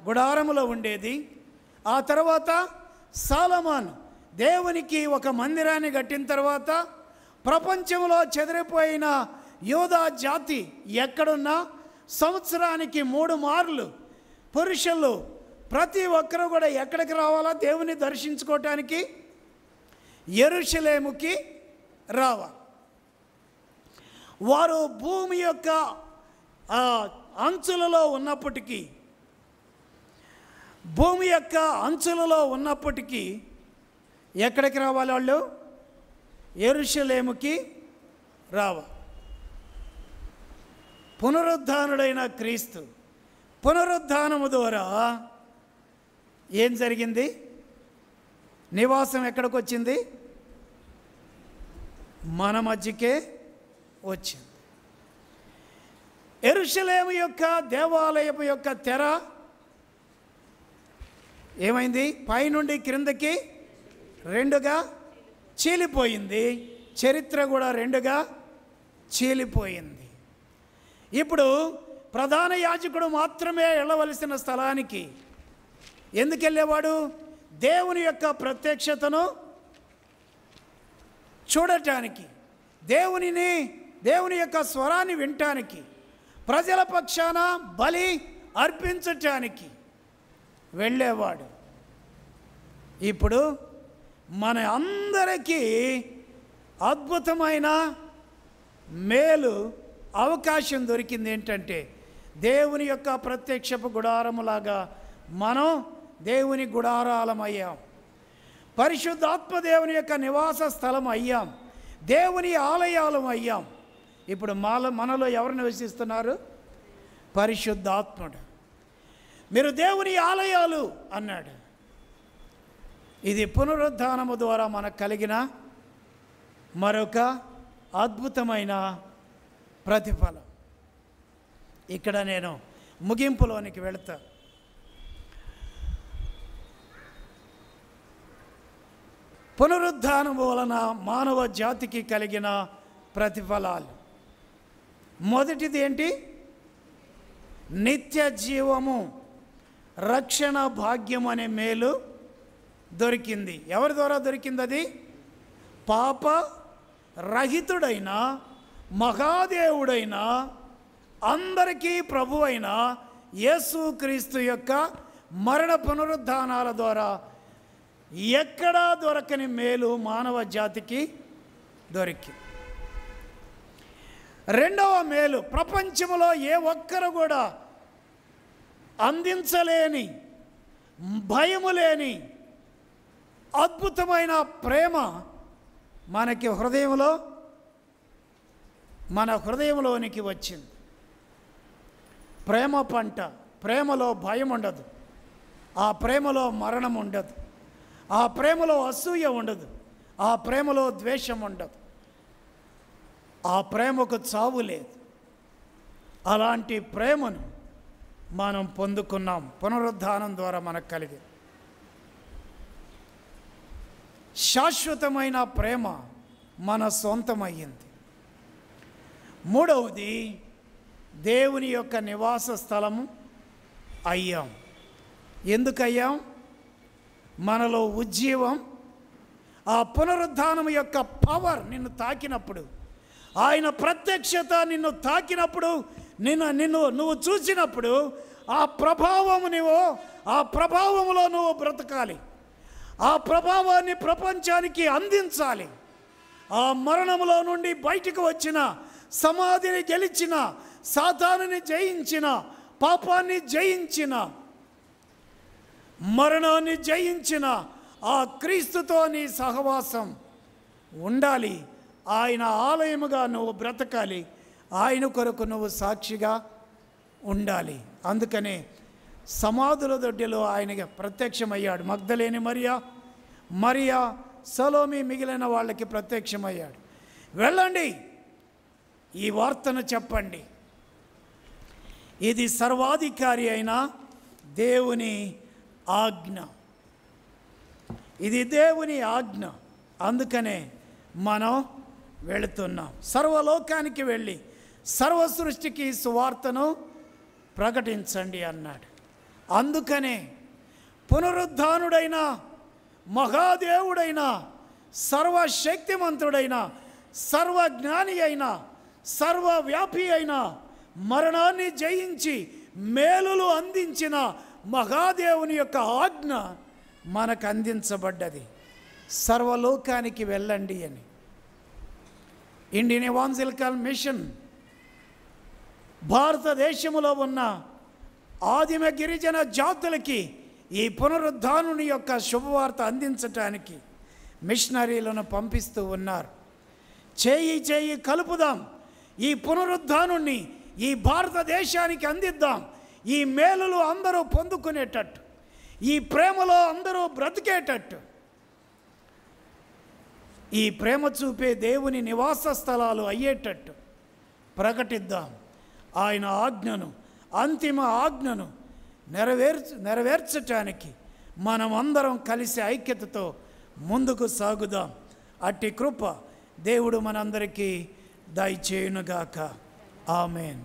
A: గుడారములో ఉండేది. ఆ తర్వాత సొలొమోను దేవునికి ఒక మందిరాన్ని కట్టిన తర్వాత ప్రపంచంలో చెదిరిపోయిన యూదా జాతి ఎక్కడున్నా సంవత్సరానికి 3 మార్లు పురుషులు ప్రతి ఒక్కరూ కూడా ఎక్కడికి రావాలా? దేవుని దర్శించుకోవటానికి యెరూషలేముకి రావాలి. వారు భూమి యొక్క అంచులలో ఉన్నప్పటికీ ఎక్కడికి రావాలి? వాళ్ళు యెరూషలేముకి రావాలి. పునరుద్ధానుడైన క్రీస్తు పునరుద్ధానము ద్వారా ఏం జరిగింది? నివాసం ఎక్కడికి వచ్చింది? మన మధ్యకే వచ్చింది. యెరూషలేము యొక్క దేవాలయపు యొక్క తెర ఏమైంది? పైనుండి క్రిందకి 2గా చీలిపోయింది. చరిత్ర కూడా 2గా చీలిపోయింది. ఇప్పుడు ప్రధాన యాజకుడు మాత్రమే వెళ్ళవలసిన స్థలానికి ఎందుకు వెళ్ళేవాడు? దేవుని యొక్క ప్రత్యక్షతను చూడటానికి, దేవుని యొక్క స్వరాన్ని వినటానికి, ప్రజల పక్షాన బలి అర్పించటానికి వెళ్ళేవాడు. ఇప్పుడు మన అందరికీ అద్భుతమైన మేలు అవకాశం దొరికింది. ఏంటంటే, దేవుని యొక్క ప్రత్యక్షపు గుడారములాగా మనం దేవుని గుడారాలం అయ్యాం. పరిశుద్ధాత్మ దేవుని యొక్క నివాస స్థలం అయ్యాం. దేవుని ఆలయాలం అయ్యాం. ఇప్పుడు మనలో ఎవరు నివసిస్తున్నారు? పరిశుద్ధాత్ముడు. మీరు దేవుని ఆలయాలు అన్నాడు. ఇది పునరుద్ధానము ద్వారా మనకు కలిగిన మరొక అద్భుతమైన ప్రతిఫలం. ఇక్కడ నేను ముగింపులోనికి వెళతా. పునరుద్ధానము వలన మానవ జాతికి కలిగిన ప్రతిఫలాలు. మొదటిది ఏంటి? నిత్య జీవము, రక్షణ భాగ్యం అనే మేలు దొరికింది. ఎవరి ద్వారా దొరికింది అది? పాప రహితుడైన మహాదేవుడైన అందరికీ ప్రభువైన యేసుక్రీస్తు యొక్క మరణ పునరుద్ధానాల ద్వారా ఎక్కడా దొరకని మేలు మానవ జాతికి దొరికి. రెండవ మేలు, ప్రపంచంలో ఏ ఒక్కరు కూడా అందించలేని, భయము లేని అద్భుతమైన ప్రేమ మనకి మన హృదయంలోనికి వచ్చింది. ప్రేమ పంట, ప్రేమలో భయం ఉండదు, ఆ ప్రేమలో మరణం ఉండదు, ఆ ప్రేమలో అసూయ ఉండదు, ఆ ప్రేమలో ద్వేషం ఉండదు, ఆ ప్రేమకు చావు లేదు. అలాంటి ప్రేమను మనం పొందుకున్నాం, పునరుద్ధానం ద్వారా మనకు కలిగింది. శాశ్వతమైన ప్రేమ మన సొంతమయ్యింది. మూడవది, దేవుని యొక్క నివాస స్థలము అయ్యాం. ఎందుకయ్యాం? మనలో ఉజ్జీవం, ఆ పునరుద్ధానం యొక్క పవర్ నిన్ను తాకినప్పుడు, ఆయన ప్రత్యక్షత నిన్ను తాకినప్పుడు, నువ్వు చూసినప్పుడు ఆ ప్రభావములో నువ్వు బ్రతకాలి, ఆ ప్రభావాన్ని ప్రపంచానికి అందించాలి. ఆ మరణములో నుండి బయటకు వచ్చిన, సమాధిని గెలిచిన, సాతానుని జయించిన, పాపాన్ని జయించిన, మరణాన్ని జయించిన ఆ క్రీస్తుతో నీ సహవాసం ఉండాలి. ఆయన ఆలయముగా నువ్వు బ్రతకాలి, ఆయన కొరకు నువ్వు సాక్షిగా ఉండాలి. అందుకనే సమాధుల దొడ్డిలో ఆయనకి ప్రత్యక్షమయ్యాడు. మగ్దలేని మరియా, సలోమి, మిగిలిన వాళ్ళకి ప్రత్యక్షమయ్యాడు. వెళ్ళండి, ఈ వార్తను చెప్పండి. ఇది సర్వాధికారి అయిన దేవుని ఆజ్ఞ, ఇది దేవుని ఆజ్ఞ. అందుకనే మనం వెళుతున్నాం. సర్వలోకానికి వెళ్ళి సర్వ సృష్టికి సువార్తను ప్రకటించండి అన్నాడు. అందుకనే పునరుద్ధానుడైన, మహాదేవుడైన, సర్వశక్తిమంతుడైన, సర్వజ్ఞాని అయిన, సర్వవ్యాపి అయిన, మరణాన్ని జయించి మేలులు అందించిన మహాదేవుని యొక్క ఆజ్ఞ మనకు అందించబడ్డది. సర్వలోకానికి వెళ్ళండి అని. ఇండియన్ ఎవాంజలికల్ మిషన్ భారతదేశంలో ఉన్న ఆదిమ గిరిజన జాతులకి ఈ పునరుద్ధానుని యొక్క శుభవార్త అందించటానికి మిషనరీలను పంపిస్తూ ఉన్నారు. చేయి కలుపుదాం, ఈ పునరుద్ధానుని ఈ భారతదేశానికి అందిద్దాం. ఈ మేలులు అందరూ పొందుకునేటట్టు, ఈ ప్రేమలో అందరూ బ్రతికేటట్టు, ఈ ప్రేమ చూపే దేవుని నివాస స్థలాలు అయ్యేటట్టు ప్రకటిద్దాం. ఆయన ఆజ్ఞను, అంతిమ ఆజ్ఞను నెరవేర్చటానికి మనం అందరం కలిసి ఐక్యతతో ముందుకు సాగుదాం. అట్టి కృప దేవుడు మనందరికీ దయచేయునుగాక. ఆమేన్.